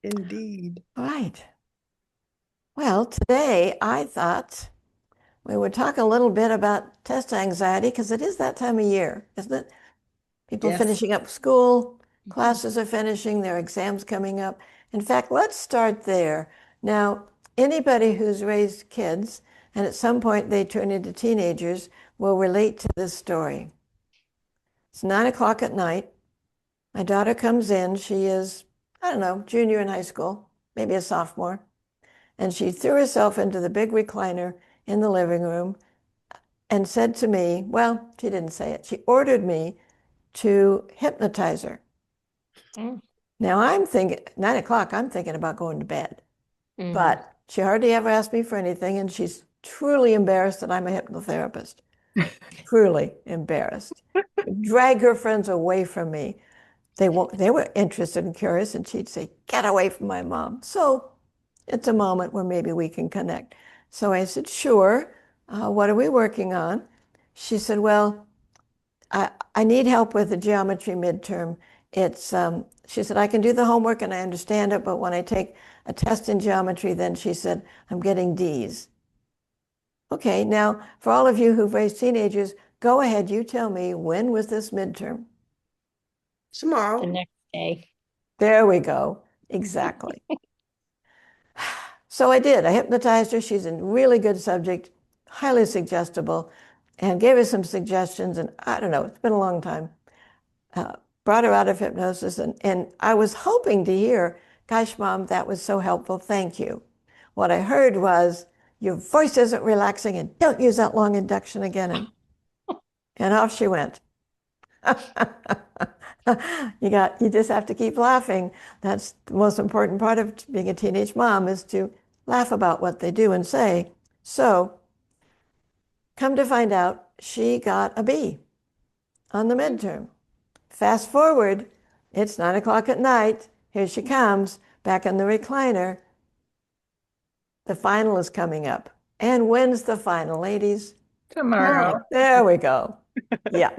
Indeed. Right. Well, today I thought we would talk a little bit about test anxiety because it is that time of year, isn't it? People Yes. finishing up school, Mhm. classes are finishing, their exams coming up. In fact, let's start there. Now, anybody who's raised kids and at some point they turn into teenagers will relate to this story. It's 9 o'clock at night. My daughter comes in. She is, I don't know, junior in high school, maybe a sophomore. And she threw herself into the big recliner in the living room and said to me, well, she didn't say it. She ordered me to hypnotize her. Mm. Now I'm thinking, 9 o'clock, I'm thinking about going to bed. Mhm. But she hardly ever asked me for anything. And she's truly embarrassed that I'm a hypnotherapist. Truly embarrassed. Drag her friends away from me. They were interested and curious, and she'd say, "Get away from my mom." So it's a moment where maybe we can connect. So I said, "Sure. What are we working on?" She said, "Well, I need help with the geometry midterm. She said, I can do the homework and I understand it, but when I take a test in geometry, then she said, I'm getting D's. Okay, now for all of you who've raised teenagers, go ahead, you tell me, when was this midterm? The Tomorrow. next day. There we go. Exactly. So I did. I hypnotized her. She's a really good subject, highly suggestible, and gave her some suggestions. And I don't know, it's been a long time. Uh, Brought her out of hypnosis. And I was hoping to hear, gosh, Mom, that was so helpful. Thank you. What I heard was, your voice isn't relaxing and don't use that long induction again. And off she went. You just have to keep laughing. That's the most important part of being a teenage mom is to laugh about what they do and say. So come to find out, she got a B on the midterm. Fast forward, it's 9 o'clock at night. Here she comes back in the recliner. The final is coming up. And when's the final, ladies? Tomorrow. Tomorrow. There we go. Yeah.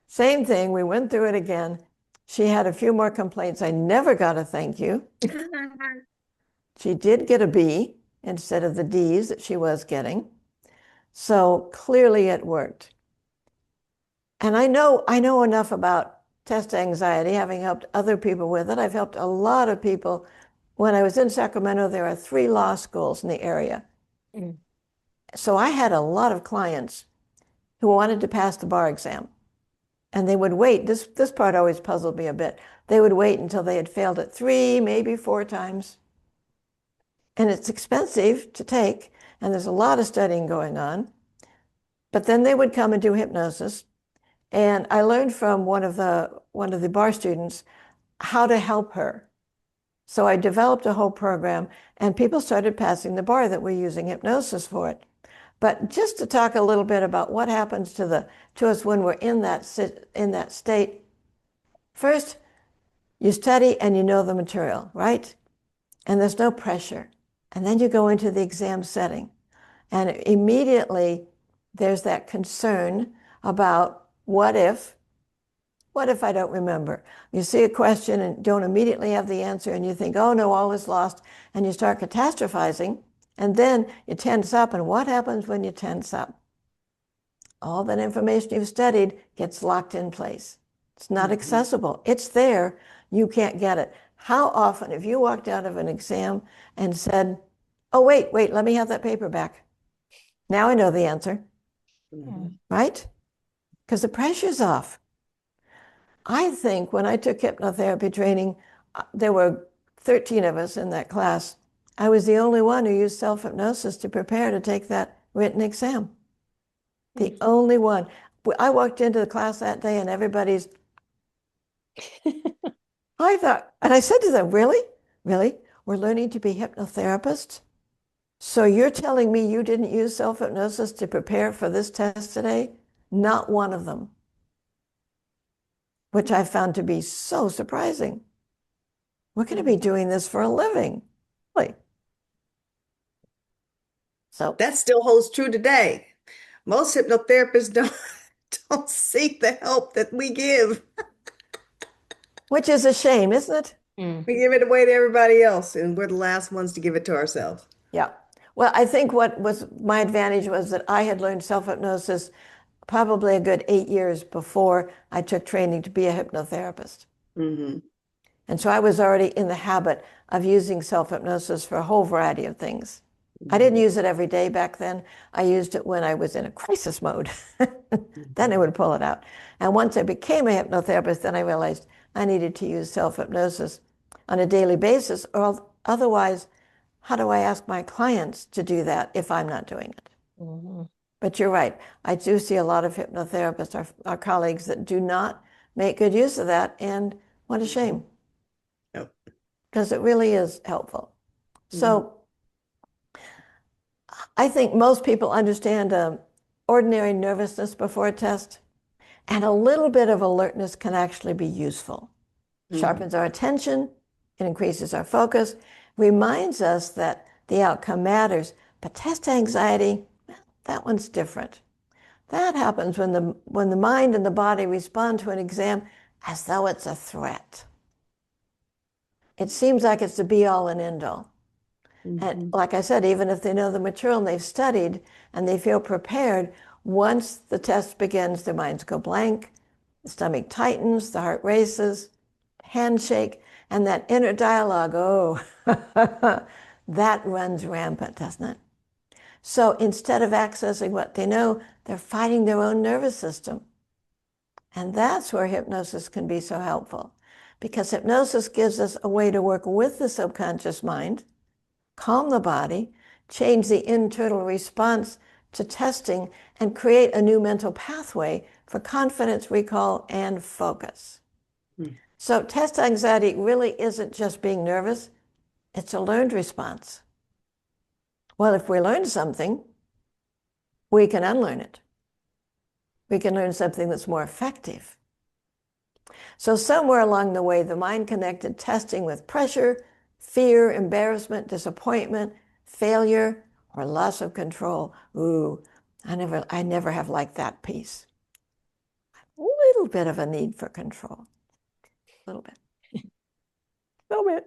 Same thing. We went through it again. She had a few more complaints. I never got a thank you. She did get a B instead of the D's that she was getting. So clearly it worked. And I know enough about test anxiety, having helped other people with it. I've helped a lot of people. When I was in Sacramento, there are 3 law schools in the area. Mm. So I had a lot of clients who wanted to pass the bar exam. And they would wait. This part always puzzled me a bit. They would wait until they had failed it 3, maybe 4 times. And it's expensive to take, and there's a lot of studying going on. But then they would come and do hypnosis. And I learned from one of the bar students how to help her. So I developed a whole program, and people started passing the bar that we're using hypnosis for it. But just to talk a little bit about what happens to us when we're in that state. First, you study and you know the material, right? And there's no pressure. And then you go into the exam setting, and immediately there's that concern about what if I don't remember? You see a question and don't immediately have the answer, and you think, oh no, all is lost, and you start catastrophizing, and then you tense up. And what happens when you tense up? All that information you've studied gets locked in place. It's not accessible. It's there. You can't get it. How often have you walked out of an exam and said, oh, wait, let me have that paper back. Now I know the answer, Mhm. right? Because the pressure's off. I think when I took hypnotherapy training, there were 13 of us in that class. I was the only one who used self-hypnosis to prepare to take that written exam. The only one. I walked into the class that day and everybody's, I thought, and I said to them, really? Really? We're learning to be hypnotherapists? So you're telling me you didn't use self-hypnosis to prepare for this test today? Not one of them, which I found to be so surprising. We're going to be doing this for a living. Really. So That still holds true today. Most hypnotherapists don't seek the help that we give. which is a shame, isn't it? We give it away to everybody else, and we're the last ones to give it to ourselves. Yeah. Well, I think what was my advantage was that I had learned self-hypnosis probably a good 8 years before I took training to be a hypnotherapist. Mm-hmm. And so I was already in the habit of using self-hypnosis for a whole variety of things. I didn't use it every day back then. I used it when I was in a crisis mode. Then I would pull it out. And once I became a hypnotherapist, then I realized I needed to use self-hypnosis on a daily basis, or otherwise, how do I ask my clients to do that if I'm not doing it? Mm-hmm. But you're right. I do see a lot of hypnotherapists, our colleagues, that do not make good use of that, and what a shame. Yep. Because it really is helpful. So I think most people understand ordinary nervousness before a test, and a little bit of alertness can actually be useful. Sharpens our attention, it increases our focus, reminds us that the outcome matters. But test anxiety, well, that one's different. That happens when the mind and the body respond to an exam as though it's a threat. It seems like it's the be-all and end-all. And like I said, even if they know the material and they've studied and they feel prepared, once the test begins, their minds go blank, the stomach tightens, the heart races, handshake, and that inner dialogue, oh, that runs rampant, doesn't it? So instead of accessing what they know, they're fighting their own nervous system. And that's where hypnosis can be so helpful, because hypnosis gives us a way to work with the subconscious mind, calm the body, change the internal response to testing, and create a new mental pathway for confidence, recall, and focus. So test anxiety really isn't just being nervous, it's a learned response. Well, if we learn something, we can unlearn it. We can learn something that's more effective. So somewhere along the way, the mind connected testing with pressure, fear, embarrassment, disappointment, failure, or loss of control. Ooh, I never have liked that piece. A little bit of a need for control. A little bit. A little bit.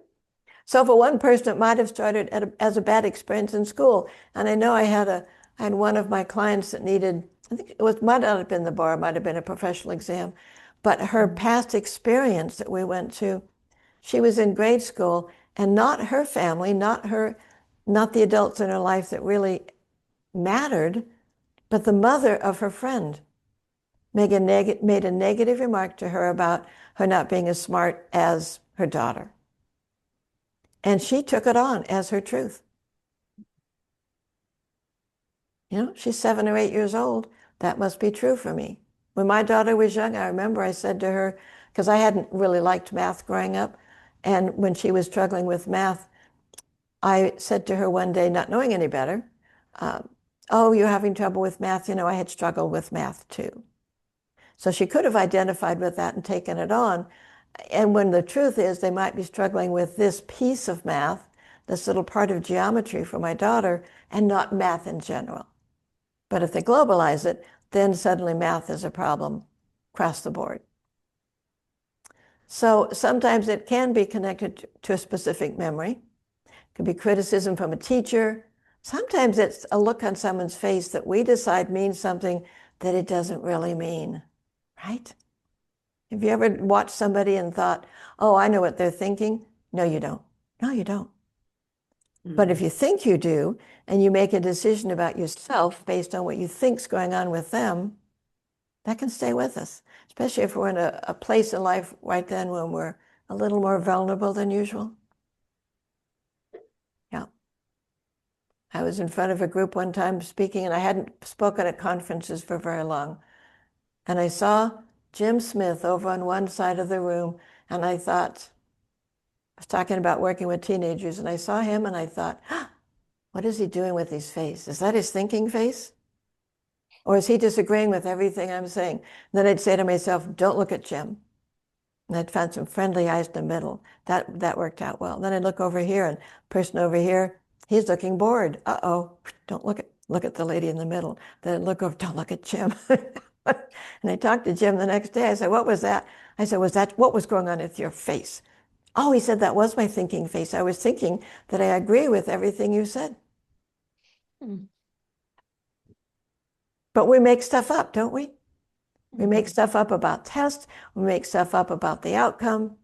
So for one person, it might have started as a bad experience in school. And I know I had one of my clients that needed, I think might not have been the bar, might have been a professional exam, but her past experience that we went to, she was in grade school, and not her family, not the adults in her life that really mattered, but the mother of her friend made a negative remark to her about her not being as smart as her daughter. And she took it on as her truth. You know, she's 7 or 8 years old. That must be true for me. When my daughter was young, I remember I said to her, because I hadn't really liked math growing up, and when she was struggling with math, I said to her one day, not knowing any better, oh, you're having trouble with math. You know, I had struggled with math too. So she could have identified with that and taken it on. And when the truth is they might be struggling with this piece of math, this little part of geometry for my daughter, and not math in general. But if they globalize it, then suddenly math is a problem across the board. So sometimes it can be connected to a specific memory. It can be criticism from a teacher. Sometimes it's a look on someone's face that we decide means something that it doesn't really mean, right? Have you ever watched somebody and thought, oh, I know what they're thinking? No, you don't. No, you don't. But if you think you do, and you make a decision about yourself based on what you think's going on with them, that can stay with us, especially if we're in a place in life right then when we're a little more vulnerable than usual. Yeah. I was in front of a group one time speaking, and I hadn't spoken at conferences for very long. And I saw Jim Smith over on one side of the room, and I thought, I was talking about working with teenagers, and I saw him and I thought, what is he doing with his face? Is that his thinking face? Or is he disagreeing with everything I'm saying? And then I'd say to myself, don't look at Jim. And I'd find some friendly eyes in the middle. That worked out well. And then I'd look over here, and the person over here, he's looking bored. Uh-oh, don't look at look at the lady in the middle. Then I'd look over, don't look at Jim. And I talked to Jim the next day. I said, what was that? I said, what was going on with your face? Oh, he said, that was my thinking face. I was thinking that I agree with everything you said. Mm. But we make stuff up, don't we? We make Mhm. stuff up about tests. We make stuff up about the outcome.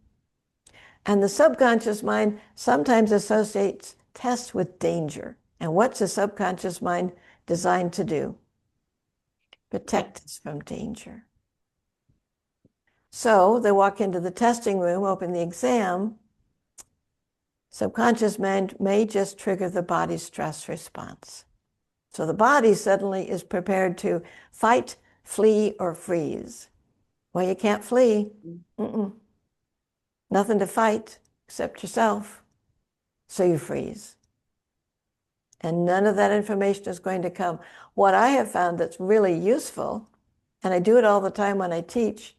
And the subconscious mind sometimes associates tests with danger. And what's the subconscious mind designed to do? Protect us from danger. So they walk into the testing room, open the exam. Subconscious mind may just trigger the body's stress response. So the body suddenly is prepared to fight, flee, or freeze. Well, you can't flee. Nothing to fight except yourself. So you freeze. And none of that information is going to come. What I have found that's really useful, and I do it all the time when I teach,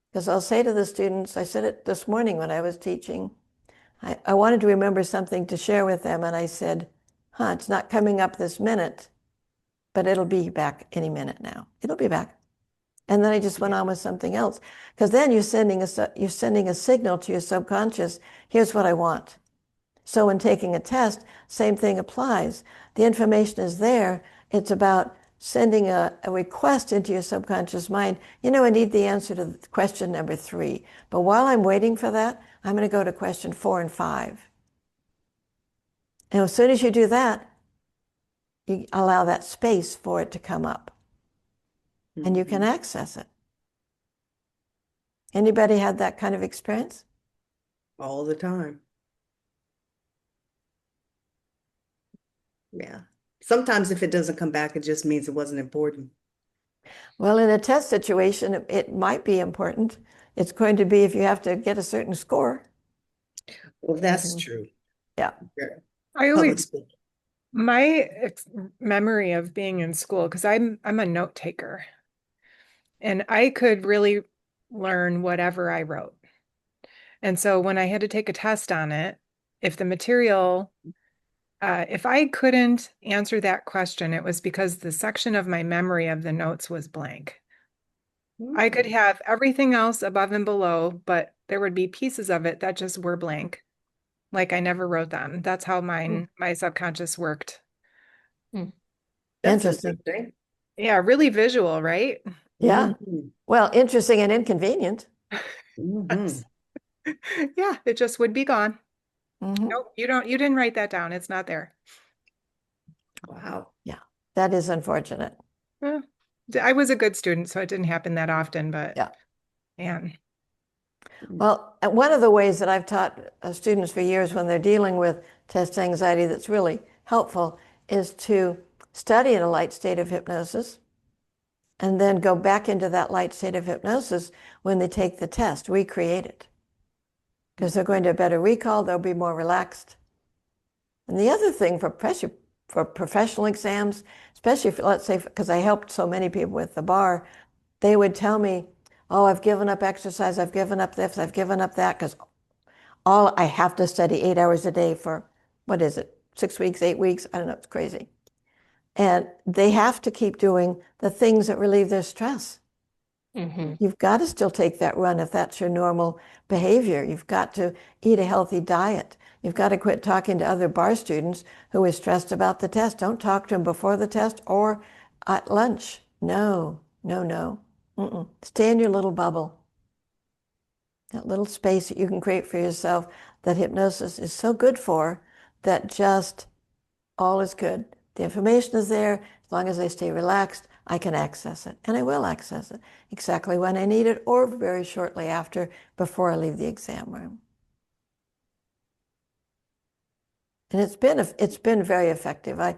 because I'll say to the students, I said it this morning when I was teaching, I wanted to remember something to share with them, and I said, it's not coming up this minute, but it'll be back any minute now. It'll be back. And then I just went on with something else, because then you're sending a signal to your subconscious, here's what I want. So when taking a test, same thing applies. The information is there. It's about sending a request into your subconscious mind. I need the answer to question number 3. But while I'm waiting for that, I'm going to go to question 4 and 5. And as soon as you do that, you allow that space for it to come up. And you can access it. Anybody had that kind of experience? All the time. Yeah. Sometimes if it doesn't come back, it just means it wasn't important. Well, in a test situation, it might be important. It's going to be if you have to get a certain score. Well, that's true. Yeah. I Public always, speaking. my memory of being in school, because I'm a note taker, and I could really learn whatever I wrote. And so when I had to take a test on it, if the material, if I couldn't answer that question, it was because the section of my memory of the notes was blank. I could have everything else above and below, but there would be pieces of it that just were blank. Like I never wrote them. That's how my subconscious worked. That's Interesting. interesting. Yeah, really visual, right? Yeah. Well, interesting and inconvenient. Yeah, it just would be gone. Mhm. Nope, you didn't write that down. It's not there. Wow. Yeah, that is unfortunate. I was a good student, so it didn't happen that often, but Yeah. man. Well, one of the ways that I've taught students for years when they're dealing with test anxiety that's really helpful is to study in a light state of hypnosis and then go back into that light state of hypnosis when they take the test, recreate it. Because they're going to have better recall, they'll be more relaxed. And the other thing for professional exams, especially if, let's say, because I helped so many people with the bar, they would tell me, oh, I've given up exercise, I've given up this, I've given up that, because I have to study 8 hours a day for, 6 weeks, 8 weeks? I don't know, it's crazy. And they have to keep doing the things that relieve their stress. You've got to still take that run if that's your normal behavior. You've got to eat a healthy diet. You've got to quit talking to other bar students who are stressed about the test. Don't talk to them before the test or at lunch. No. Stay in your little bubble. That little space that you can create for yourself that hypnosis is so good for, that just all is good. The information is there. As long as I stay relaxed, I can access it. And I will access it exactly when I need it or very shortly after, before I leave the exam room. And it's been very effective. I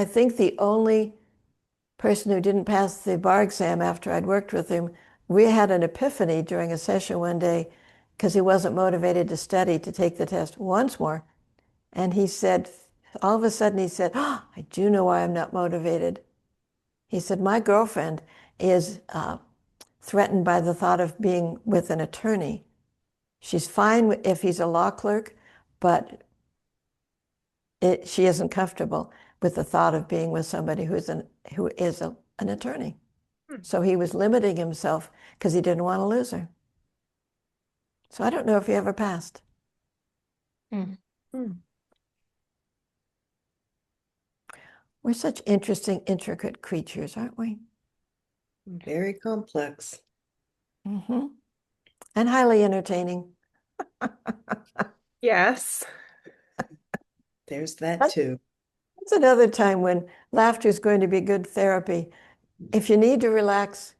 think the only person who didn't pass the bar exam after I'd worked with him, we had an epiphany during a session one day because he wasn't motivated to study to take the test once more. And he said, all of a sudden he said, oh, I do know why I'm not motivated. He said, my girlfriend is threatened by the thought of being with an attorney. She's fine if he's a law clerk, but she isn't comfortable with the thought of being with somebody who is an attorney. So he was limiting himself because he didn't want to lose her. So I don't know if he ever passed. Mm. We're such interesting, intricate creatures, aren't we? Very complex. Mm-hmm. And highly entertaining. Yes. There's that too. It's another time when laughter is going to be good therapy. If you need to relax,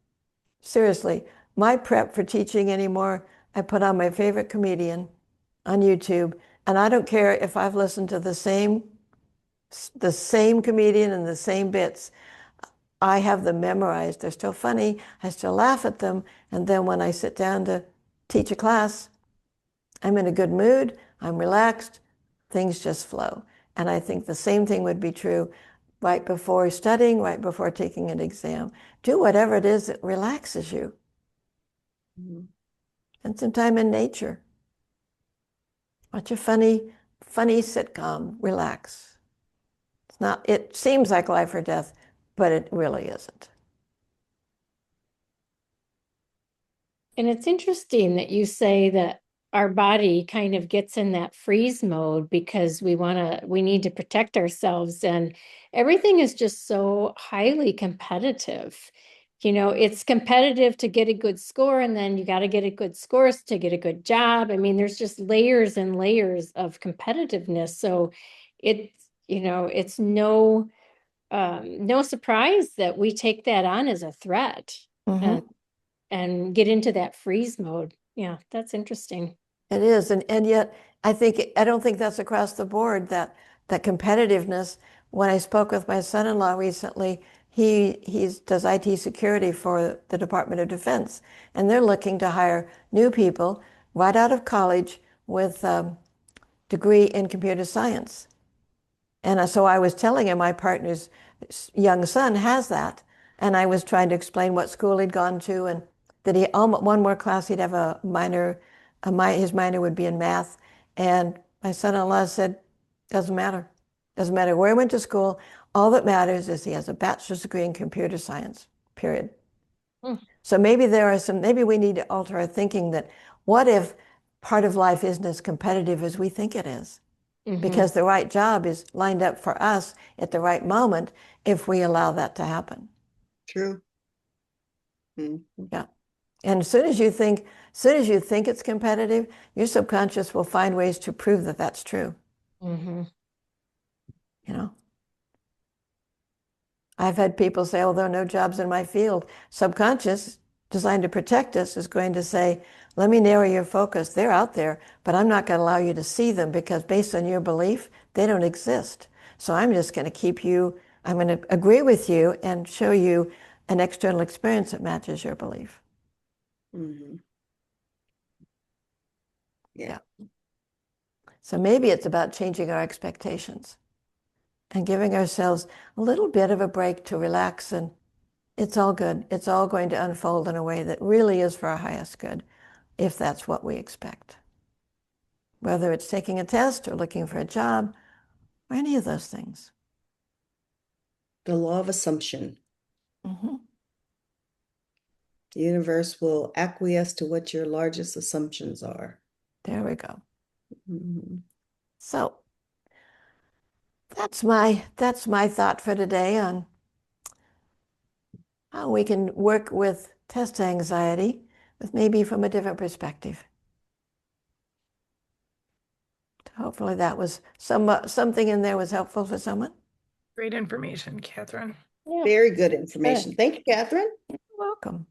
seriously, my prep for teaching anymore, I put on my favorite comedian on YouTube, and I don't care if I've listened to the same comedian and the same bits. I have them memorized. They're still funny. I still laugh at them. And then when I sit down to teach a class, I'm in a good mood. I'm relaxed. Things just flow. And I think the same thing would be true right before studying, right before taking an exam. Do whatever it is that relaxes you. Spend some time in nature. Watch a funny sitcom. Relax. It seems like life or death, but it really isn't. And it's interesting that you say that our body kind of gets in that freeze mode because we need to protect ourselves, and everything is just so highly competitive. It's competitive to get a good score, and then you got to get a good scores to get a good job. I mean, there's just layers and layers of competitiveness. So it's no surprise that we take that on as a threat. Mm-hmm. And get into that freeze mode. Yeah, that's interesting. It is, and yet I don't think that's across the board, that competitiveness. When I spoke with my son-in-law recently, he does IT security for the Department of Defense, and they're looking to hire new people right out of college with a degree in computer science. And so I was telling him my partner's young son has that. And I was trying to explain what school he'd gone to, and that one more class he'd have a minor, his minor would be in math. And my son-in-law said, doesn't matter. Doesn't matter where he went to school. All that matters is he has a bachelor's degree in computer science, period. So maybe maybe we need to alter our thinking that what if part of life isn't as competitive as we think it is? Because the right job is lined up for us at the right moment if we allow that to happen. True. Yeah. And as soon as you think it's competitive, your subconscious will find ways to prove that that's true. I've had people say, oh, there are no jobs in my field. Subconscious, designed to protect us, is going to say, let me narrow your focus. They're out there, but I'm not going to allow you to see them because based on your belief, they don't exist. So I'm just going to I'm going to agree with you and show you an external experience that matches your belief. Yeah. So maybe it's about changing our expectations and giving ourselves a little bit of a break to relax, and it's all good. It's all going to unfold in a way that really is for our highest good, if that's what we expect. Whether it's taking a test or looking for a job or any of those things. The law of assumption. The universe will acquiesce to what your largest assumptions are. There we go. So that's my thought for today on how we can work with test anxiety, with maybe from a different perspective. Hopefully that was something in there was helpful for someone. Great information, Catherine. Yeah. Very good information. Thank you, Catherine. You're welcome.